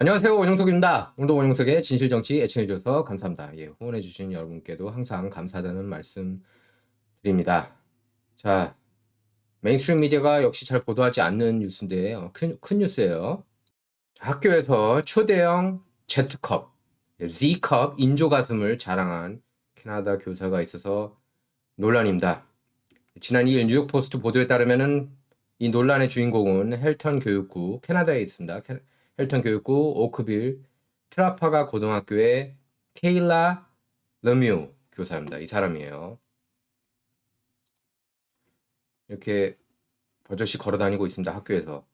안녕하세요. 원영석입니다. 오늘도 원영석의 진실정치 애청해주셔서 감사합니다. 예, 후원해주신 여러분께도 항상 감사하다는 말씀 드립니다. 자, 메인스트림 미디어가 역시 잘 보도하지 않는 뉴스인데, 큰 뉴스예요. 학교에서 초대형 Z컵, Z컵 인조 가슴을 자랑한 캐나다 교사가 있어서 논란입니다. 지난 2일 뉴욕포스트 보도에 따르면은 이 논란의 주인공은 헬턴 교육구, 캐나다에 있습니다. 헬턴 교육구 오크빌 트라파가 고등학교의 케일라 르뮤 교사입니다. 이 사람이에요. 이렇게 버젓이 걸어 다니고 있습니다. 학교에서.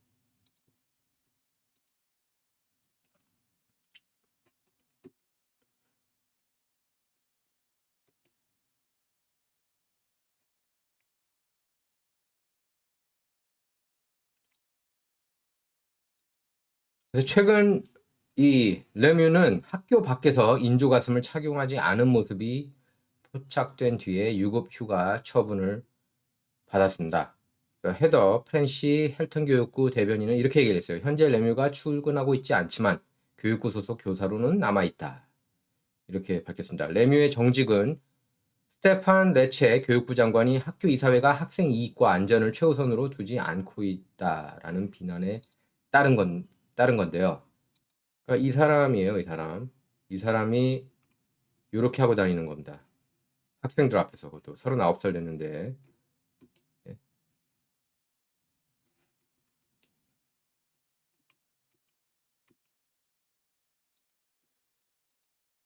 그래서 최근 이 르뮤는 학교 밖에서 인조 가슴을 착용하지 않은 모습이 포착된 뒤에 유급 휴가 처분을 받았습니다. 헤더 프랜시 헬턴 교육구 대변인은 이렇게 얘기를 했어요. 현재 레뮤가 출근하고 있지 않지만 교육구 소속 교사로는 남아있다. 이렇게 밝혔습니다. 레뮤의 정직은 스테판 레체 교육부 장관이 학교 이사회가 학생 이익과 안전을 최우선으로 두지 않고 있다라는 비난에 따른 건데요. 그러니까 이 사람이에요, 이 사람. 이 사람이 이렇게 하고 다니는 겁니다. 학생들 앞에서 그것도 39살 됐는데.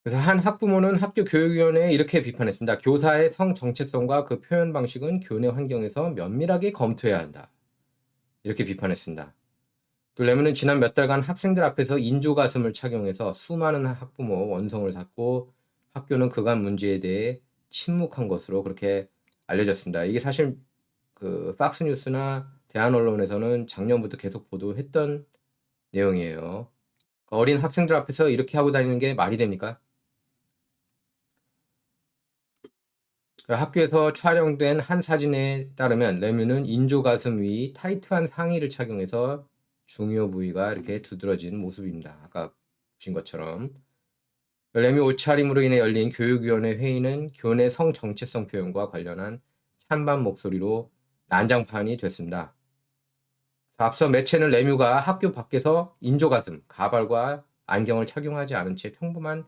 그래서 한 학부모는 학교 교육위원회에 이렇게 비판했습니다. 교사의 성 정체성과 그 표현 방식은 교내 환경에서 면밀하게 검토해야 한다. 이렇게 비판했습니다. 또 레몬은 지난 몇 달간 학생들 앞에서 인조 가슴을 착용해서 수많은 학부모 원성을 샀고 학교는 그간 문제에 대해 침묵한 것으로 그렇게 알려졌습니다. 이게 사실 그 팍스 뉴스나 대한 언론에서는 작년부터 계속 보도했던 내용이에요. 어린 학생들 앞에서 이렇게 하고 다니는 게 말이 됩니까? 학교에서 촬영된 한 사진에 따르면 레뮤는 인조 가슴 위 타이트한 상의를 착용해서 중요 부위가 이렇게 두드러진 모습입니다. 아까 보신 것처럼. 레뮤 옷차림으로 인해 열린 교육위원회 회의는 교내 성 정체성 표현과 관련한 찬반 목소리로 난장판이 됐습니다. 앞서 매체는 레뮤가 학교 밖에서 인조 가슴, 가발과 안경을 착용하지 않은 채 평범한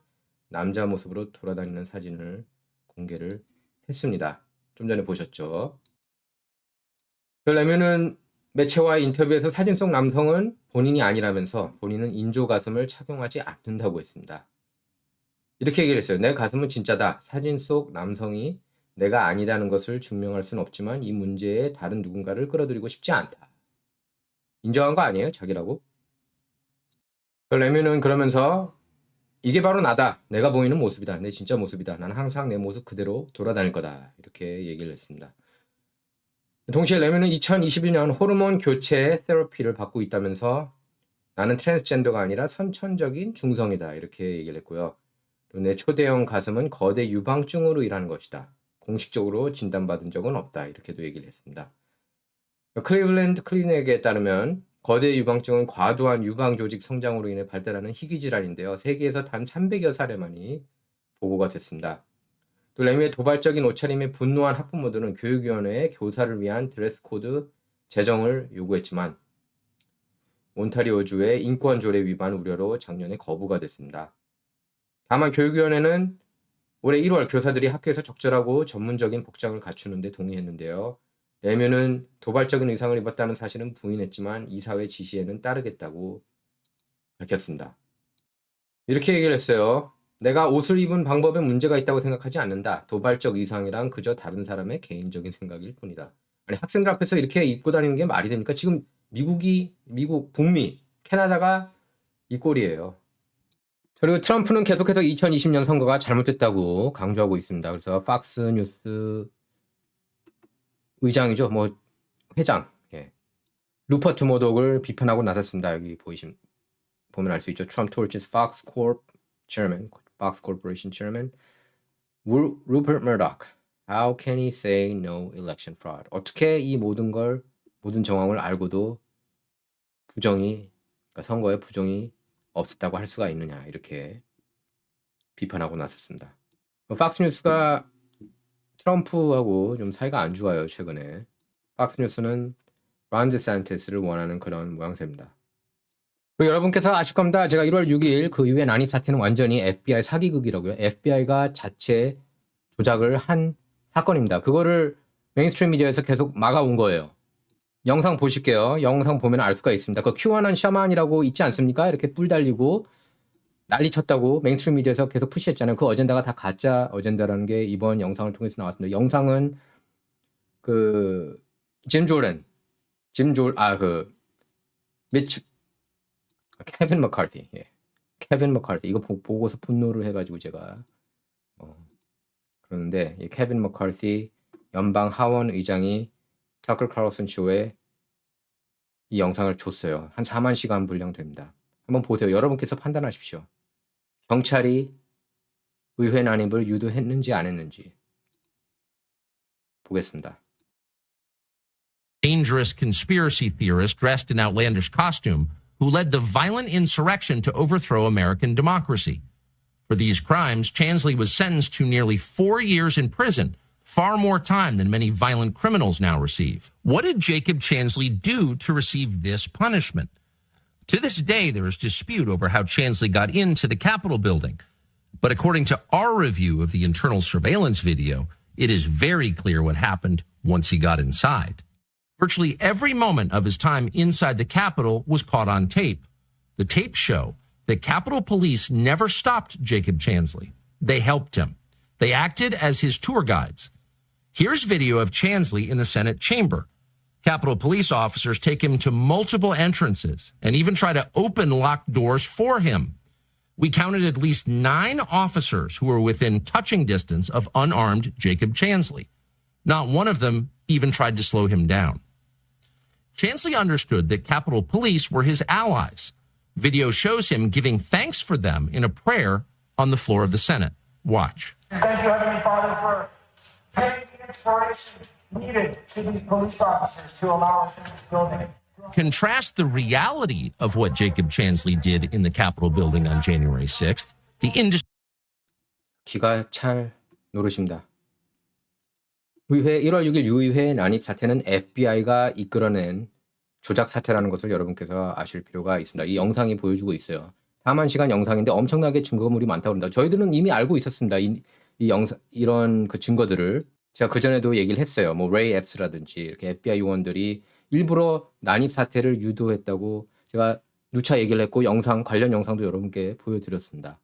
남자 모습으로 돌아다니는 사진을 공개를 했습니다. 좀 전에 보셨죠? 레뮤는 매체와의 인터뷰에서 사진 속 남성은 본인이 아니라면서 본인은 인조 가슴을 착용하지 않는다고 했습니다. 이렇게 얘기를 했어요. 내 가슴은 진짜다. 사진 속 남성이 내가 아니라는 것을 증명할 수는 없지만 이 문제에 다른 누군가를 끌어들이고 싶지 않다. 인정한 거 아니에요? 자기라고? 레뮤는 그러면서 이게 바로 나다. 내가 보이는 모습이다. 내 진짜 모습이다. 나는 항상 내 모습 그대로 돌아다닐 거다. 이렇게 얘기를 했습니다. 동시에 레뮤는 2021년 호르몬 교체 테라피를 받고 있다면서 나는 트랜스젠더가 아니라 선천적인 중성이다. 이렇게 얘기를 했고요. 또 내 초대형 가슴은 거대 유방증으로 일하는 것이다. 공식적으로 진단받은 적은 없다. 이렇게도 얘기를 했습니다. 클리블랜드 클리닉에 따르면 거대 유방증은 과도한 유방 조직 성장으로 인해 발달하는 희귀 질환인데요. 세계에서 단 300여 사례만이 보고가 됐습니다. 또 레뮤의 도발적인 옷차림에 분노한 학부모들은 교육위원회에 교사를 위한 드레스 코드 제정을 요구했지만 온타리오주의 인권조례 위반 우려로 작년에 거부가 됐습니다. 다만 교육위원회는 올해 1월 교사들이 학교에서 적절하고 전문적인 복장을 갖추는데 동의했는데요. 레뮤는 도발적인 의상을 입었다는 사실은 부인했지만 이사회 지시에는 따르겠다고 밝혔습니다. 이렇게 얘기를 했어요. 내가 옷을 입은 방법에 문제가 있다고 생각하지 않는다. 도발적 의상이란 그저 다른 사람의 개인적인 생각일 뿐이다. 아니 학생들 앞에서 이렇게 입고 다니는 게 말이 됩니까? 지금 미국, 북미, 캐나다가 이 꼴이에요. 그리고 트럼프는 계속해서 2020년 선거가 잘못됐다고 강조하고 있습니다. 그래서 팍스 뉴스 의장이죠. 뭐 회장, 예. 루퍼트 모독을 비판하고 나섰습니다. 여기 보면 알 수 있죠. Trump torches Fox Corp chairman, Fox Corporation chairman, Rupert Murdoch. How can he say no election fraud? 어떻게 이 모든 정황을 알고도 그러니까 선거에 부정이 없었다고 할 수가 있느냐 이렇게 비판하고 나섰습니다. 팍스뉴스가 트럼프하고 좀 사이가 안 좋아요 최근에. 팍스뉴스는 론 디샌티스를 원하는 그런 모양새입니다. 그리고 여러분께서 아실 겁니다. 제가 1월 6일 그 이후의 난입 사태는 완전히 FBI 사기극이라고요. FBI가 자체 조작을 한 사건입니다. 그거를 메인스트림 미디어에서 계속 막아온 거예요. 영상 보실게요. 영상 보면 알 수가 있습니다. 그 큐아non 샤만이라고 있지 않습니까? 이렇게 뿔 달리고 난리 쳤다고 메인스트림 미디어에서 계속 푸시했잖아요. 그 어젠다가 다 가짜 어젠다라는 게 이번 영상을 통해서 나왔습니다. 영상은 그 케빈 머카티, 예. 케빈 머카티 이거 보고서 분노를 해가지고 제가 그러는데 이 케빈 머카티 연방 하원 의장이 터커 칼로슨 쇼에 이 영상을 줬어요. 한 4만 시간 분량됩니다. 한번 보세요. 여러분께서 판단하십시오. 경찰이 의회 난입을 유도했는지 안 했는지 보겠습니다. Dangerous conspiracy theorist dressed in outlandish costume who led the violent insurrection to overthrow American democracy. For these crimes, Chansley was sentenced to nearly 4 years in prison, far more time than many violent criminals now receive. What did Jacob Chansley do to receive this punishment? To this day, there is dispute over how Chansley got into the Capitol building. But according to our review of the internal surveillance video, it is very clear what happened once he got inside. Virtually every moment of his time inside the Capitol was caught on tape. The tapes show that Capitol Police never stopped Jacob Chansley. They helped him. They acted as his tour guides. Here's video of Chansley in the Senate chamber. Capitol Police officers take him to multiple entrances and even try to open locked doors for him. We counted at least 9 officers who were within touching distance of unarmed Jacob Chansley. Not one of them even tried to slow him down. Chansley understood that Capitol Police were his allies. Video shows him giving thanks for them in a prayer on the floor of the Senate. Watch. Thank you, Heavenly Father, for giving the inspiration needed to these police officers to allow us in this building. Contrast the reality of what Jacob Chansley did in the Capitol building on January 6th. The industry. 기가 찰 노릇입니다. 의회 1월 6일 유의회 난입 사태는 FBI가 이끌어낸 조작 사태라는 것을 여러분께서 아실 필요가 있습니다. 이 영상이 보여주고 있어요. 4만 시간 영상인데 엄청나게 증거물이 많다고 합니다. 저희들은 이미 알고 있었습니다. 이 영상 이런 그 증거들을 제가 그 전에도 얘기를 했어요. 뭐 레이 앱스라든지 이렇게 FBI 요원들이 일부러 난입 사태를 유도했다고 제가 누차 얘기를 했고 관련 영상도 여러분께 보여드렸습니다.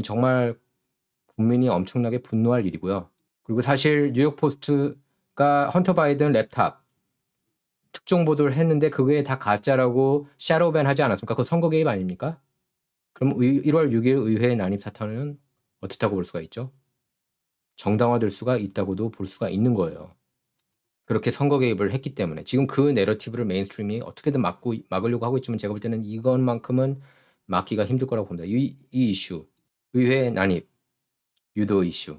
정말 국민이 엄청나게 분노할 일이고요. 그리고 사실 뉴욕 포스트가 헌터 바이든 랩탑 특종 보도를 했는데 그게 다 가짜라고 샤도우밴 하지 않았습니까? 그 선거 개입 아닙니까? 그럼 1월 6일 의회 난입 사건은 어떻다고 볼 수가 있죠? 정당화될 수가 있다고도 볼 수가 있는 거예요. 그렇게 선거 개입을 했기 때문에 지금 그 내러티브를 메인스트림이 어떻게든 막으려고 하고 있지만 제가 볼 때는 이것만큼은 막기가 힘들 거라고 봅니다. 이 이슈, 의회 난입, 유도 이슈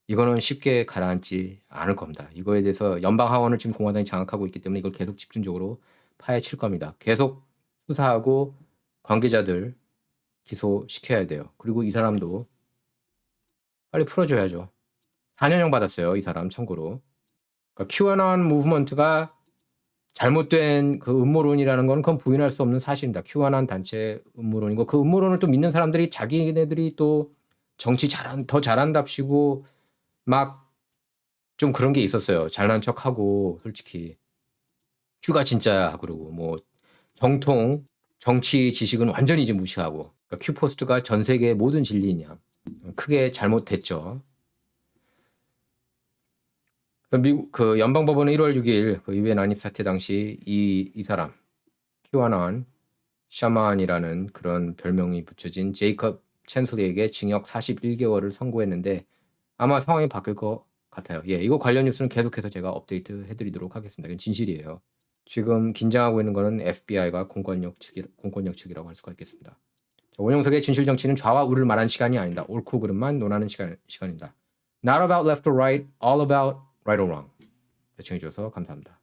이거는 쉽게 가라앉지 않을 겁니다. 이거에 대해서 연방 하원을 지금 공화당이 장악하고 있기 때문에 이걸 계속 집중적으로 파헤칠 겁니다. 계속 수사하고 관계자들 기소시켜야 돼요. 그리고 이 사람도 빨리 풀어줘야죠. 4년형 받았어요. 이 사람 참고로. 그러니까 큐아논 무브먼트가 잘못된 그 음모론이라는 건 그건 부인할 수 없는 사실입니다. 큐아논 단체 음모론이고 그 음모론을 또 믿는 사람들이 자기네들이 또 정치 더 잘한답시고 막 좀 그런 게 있었어요. 잘난 척하고 솔직히 큐가 진짜야 그러고 뭐 정통 정치 지식은 완전히 이제 무시하고 그러니까 큐포스트가 전 세계의 모든 진리냐 크게 잘못됐죠. 미국 그 연방법원은 1월 6일 그 의회 난입 사태 당시 이 사람 큐아논 샤만이라는 그런 별명이 붙여진 제이컵 챈슬리에게 징역 41개월을 선고했는데 아마 상황이 바뀔 것 같아요. 예, 이거 관련 뉴스는 계속해서 제가 업데이트 해드리도록 하겠습니다. 이건 진실이에요. 지금 긴장하고 있는 거는 FBI가 공권력 측이라고 할 수가 있겠습니다. 원영석의 진실 정치는 좌와 우를 말하는 시간이 아니다. 옳고 그름만 논하는 시간입니다. Not about left or right, all about right or wrong. 시청해주셔서 감사합니다.